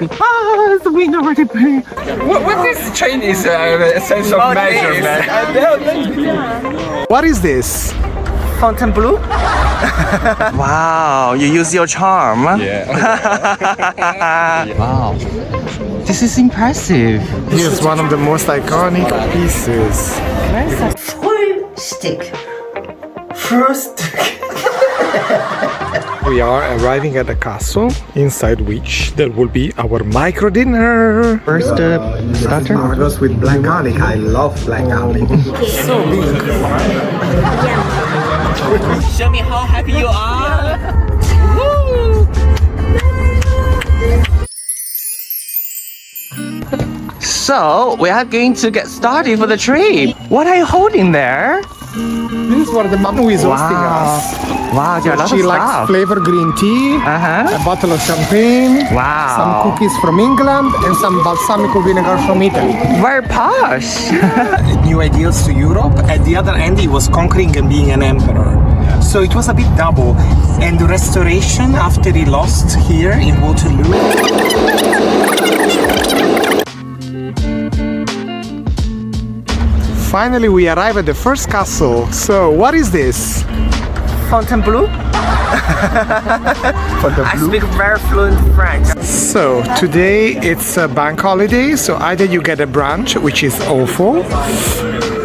happy. Ah, the wind already blew. What is Chinese sense of measurement? What is this? Fontainebleau? Wow, you use your charm. Yeah. Wow. This is impressive. Here's one of the most iconic pieces. Frühstück. We are arriving at the castle, inside which there will be our micro dinner. First starter. Tomatoes with black garlic. I love black garlic. So big. Show me how happy you are. So, we are going to get started for the trip. What are you holding there? This is what the mom who is hosting us. Wow, there are a lot She of likes stuff. flavor green tea, Uh-huh. a bottle of champagne, Wow. some cookies from England, and some balsamico vinegar from Italy. Very posh. New ideas to Europe. At the other end, he was conquering and being an emperor. So it was a bit double. And the restoration after he lost here in Waterloo. Finally, we arrive at the first castle. So, what is this? Fontainebleau? I speak very fluent French. So, today it's a bank holiday. So, either you get a brunch, which is awful,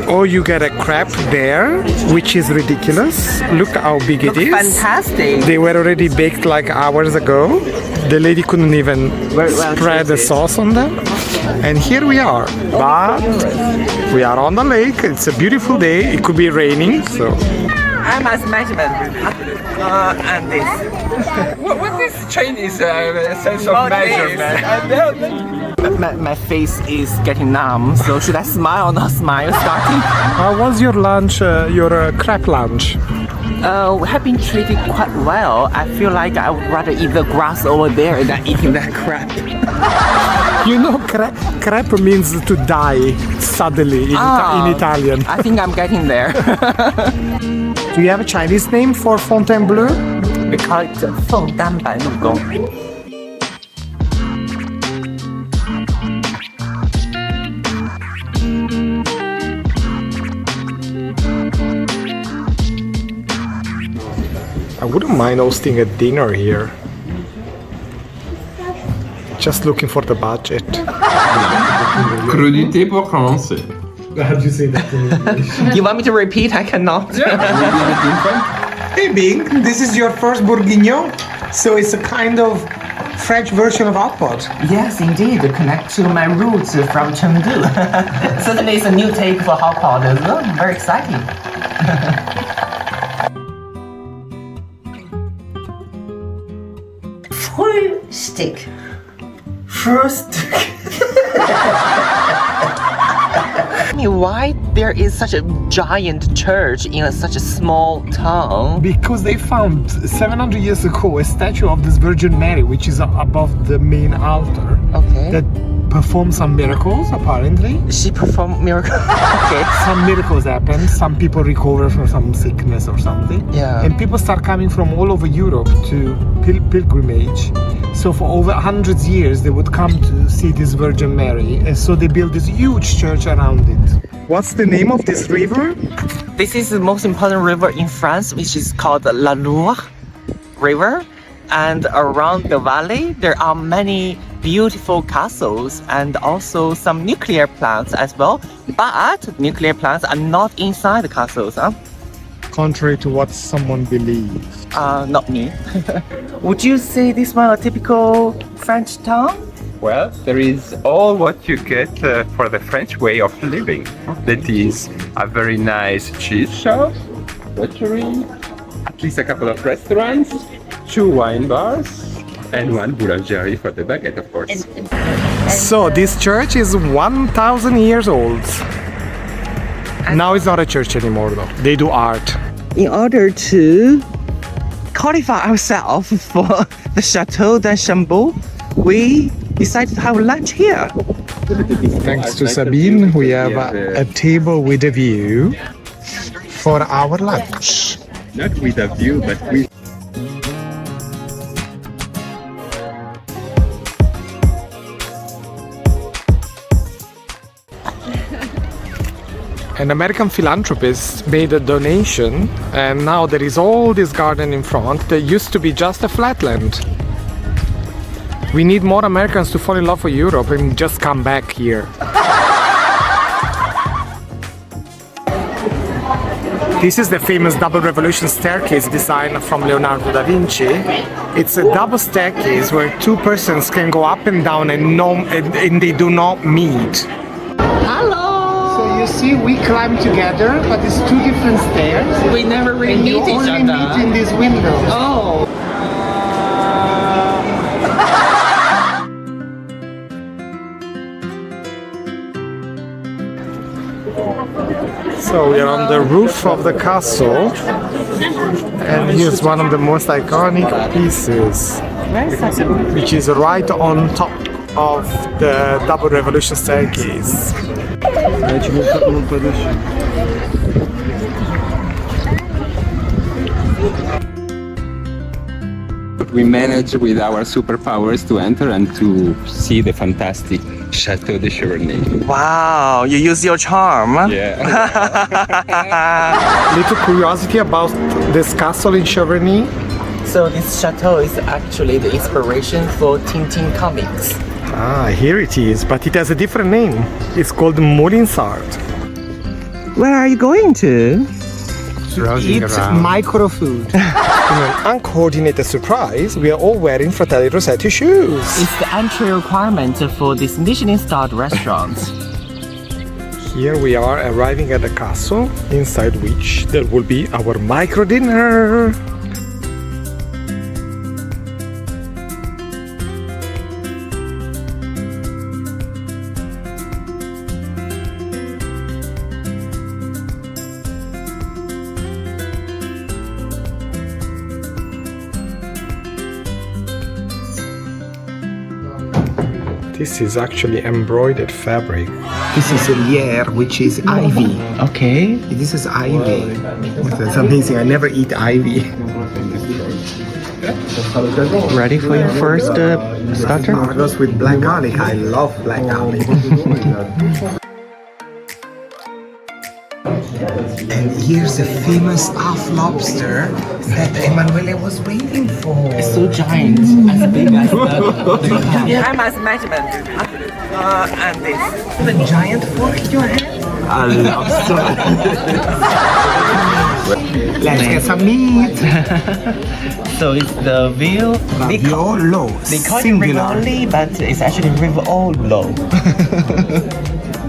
or you get a crepe there, which is ridiculous. Look how big it is. Fantastic. They were already baked like hours ago. The lady couldn't even spread the sauce on them. And here we are. But we are on the lake. It's a beautiful day. It could be raining, so. I must measurement. And this. What is Chinese sense of measurement? My face is getting numb, so should I smile or not smile starting? How was your lunch, your crepe lunch? We have been treated quite well. I feel like I would rather eat the grass over there than eating that crap. You know, crepe means to die suddenly in Italian. I think I'm getting there. Do you have a Chinese name for Fontainebleau? We call it 凤丹白露宫. I wouldn't mind hosting a dinner here. Just looking for the budget. Crudité pour commencer. How do you say that in English? You want me to repeat? I cannot. Hey Bing, this is your first bourguignon? So it's a kind of French version of hot pot. Yes, indeed. To connect to my roots from Chengdu. Certainly it's a new take for hot pot as well. Very exciting. Frühstück. Tell me why there is such a giant church in such a small town. Because they found 700 years ago a statue of this Virgin Mary, which is above the main altar, Okay. that performed some miracles, apparently. She performed miracles. Okay. Some miracles happened. Some people recover from some sickness or something. Yeah. And people start coming from all over Europe to pilgrimage. So for over hundreds of years, they would come to see this Virgin Mary. And so they built this huge church around it. What's the name of this river? This is the most important river in France, which is called the La Loire River. And around the valley, there are many beautiful castles and also some nuclear plants as well. But nuclear plants are not inside the castles, huh? Contrary to what someone believes. Not me. Would you say this one a typical French town? Well, there is all what you get for the French way of living. That is a very nice cheese shop, butchery, at least a couple of restaurants, 2 wine bars, and 1 boulangerie for the baguette, of course. So this church is 1,000 years old. Now it's not a church anymore though. They do art. In order to qualify ourselves for the Chateau d'Archambault, we decided to have lunch here. Thanks to Sabine, we have a table with a view for our lunch. Not with a view, but with An American philanthropist made a donation, and now there is all this garden in front that used to be just a flatland. We need more Americans to fall in love with Europe and just come back here. This is the famous double revolution staircase design from Leonardo da Vinci. It's a double staircase where two persons can go up and down and they do not meet. Hello! So you see, we climb together, but it's two different stairs. We never really And you meet each only other. meet in these windows. Oh! So we are on the roof of the castle, and here's one of the most iconic pieces, which is right on top of the double revolution staircase. We managed with our superpowers to enter and to see the fantastic Chateau de Cheverny. Wow, you use your charm. Yeah. Little curiosity about this castle in Cheverny. So this chateau is actually the inspiration for Tintin comics. Ah, here it is, but it has a different name. It's called Molinsart. Where are you going to? Eat micro food. In an uncoordinated surprise, we are all wearing Fratelli Rossetti shoes. It's the entry requirement for this Michelin-starred restaurant. Here we are arriving at the castle, inside which there will be our micro dinner. This is actually embroidered fabric. This is a lierre, which is ivy. Okay. This is ivy. That's amazing. I never eat ivy. Ready for your first starter? Mardos with black garlic. I love black garlic. And here's the famous half lobster that Emanuele was waiting for. It's so giant, as big as the I'm as measurement. And this. The giant fork in your hand. A lobster. Let's get some meat. So it's the veal. Raviolo. They call it Singular. rivoli, but it's actually rivolo.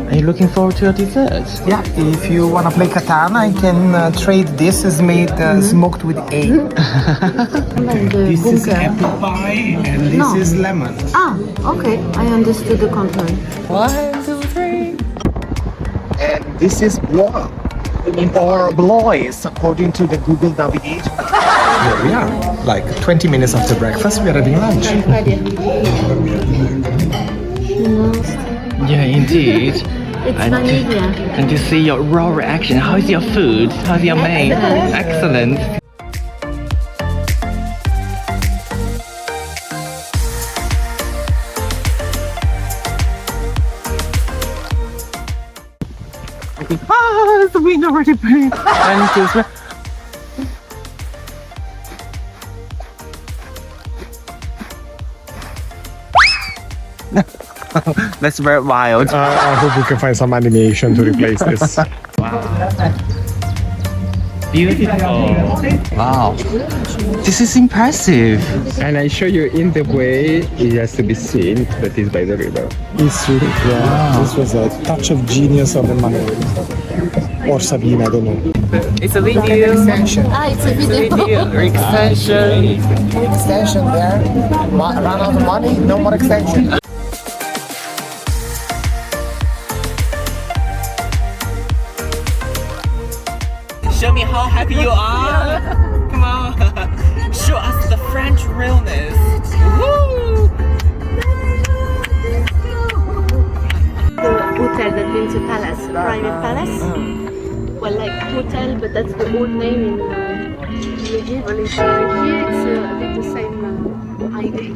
Are you looking forward to your dessert? Yeah, if you want to play Katana, I can trade this. Is made smoked with egg. This is apple pie and this is lemon. Ah, okay. I understood the contrary. 1, 2, 3. And this is blois. Or blois, according to the Google navigation. Here we are. Like 20 minutes after breakfast, we are having lunch. Yeah, indeed. It's vanilla. And to see your raw reaction. How is your food? How's your maid? Excellent. Ah, the wind already blew. 1, 2, 3. That's very wild. I hope we can find some animation to replace this. Beautiful. Wow. This is impressive. And I show you in the way it has to be seen that is by the river. This was a touch of genius of Emanuele. Or Sabine, I don't know. It's a video. Extension. Ah, it's a video. Extension. Extension there. Run out of money, no more extension. Show me how happy you are. Come on. Show us the French realness. Woo! The hotel that Windsor Palace, private palace. Well, like hotel, but that's the old name in medieval. Here it's a bit the same idea.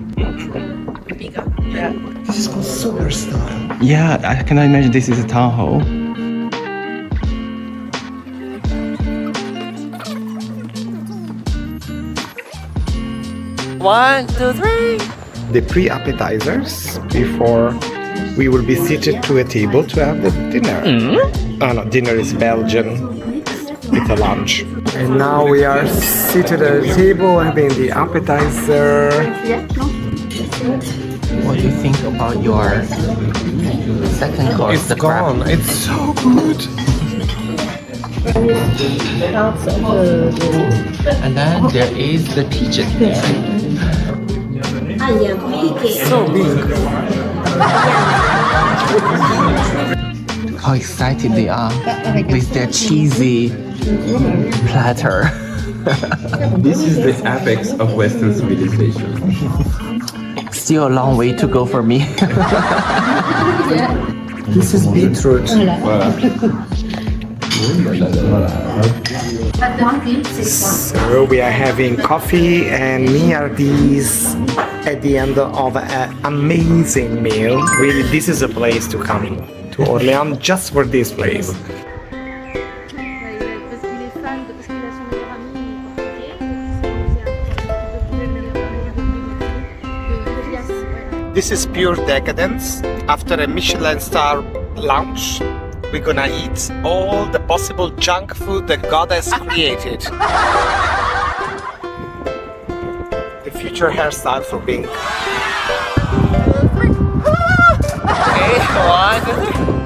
This is called solar style. Yeah, I cannot imagine this is a town hall. 1, 2, 3. The pre-appetizers before we will be seated to a table to have the dinner. Oh no, dinner is Belgian. It's a lunch. And now we are seated at a table having the appetizer. What do you think about your second course? It's gone. It's so good. And then there is the pigeon there. So big. How excited they are with their cheesy platter. This is the apex of Western civilization. Still a long way to go for me. This is beetroot. So we are having coffee and mignardises at the end of an amazing meal. Really, this is a place to come to Orléans just for this place. This is pure decadence. After a Michelin star lunch, we're gonna eat all the possible junk food that God has created. The future hairstyle for Bing. Okay, 1, 2, 3.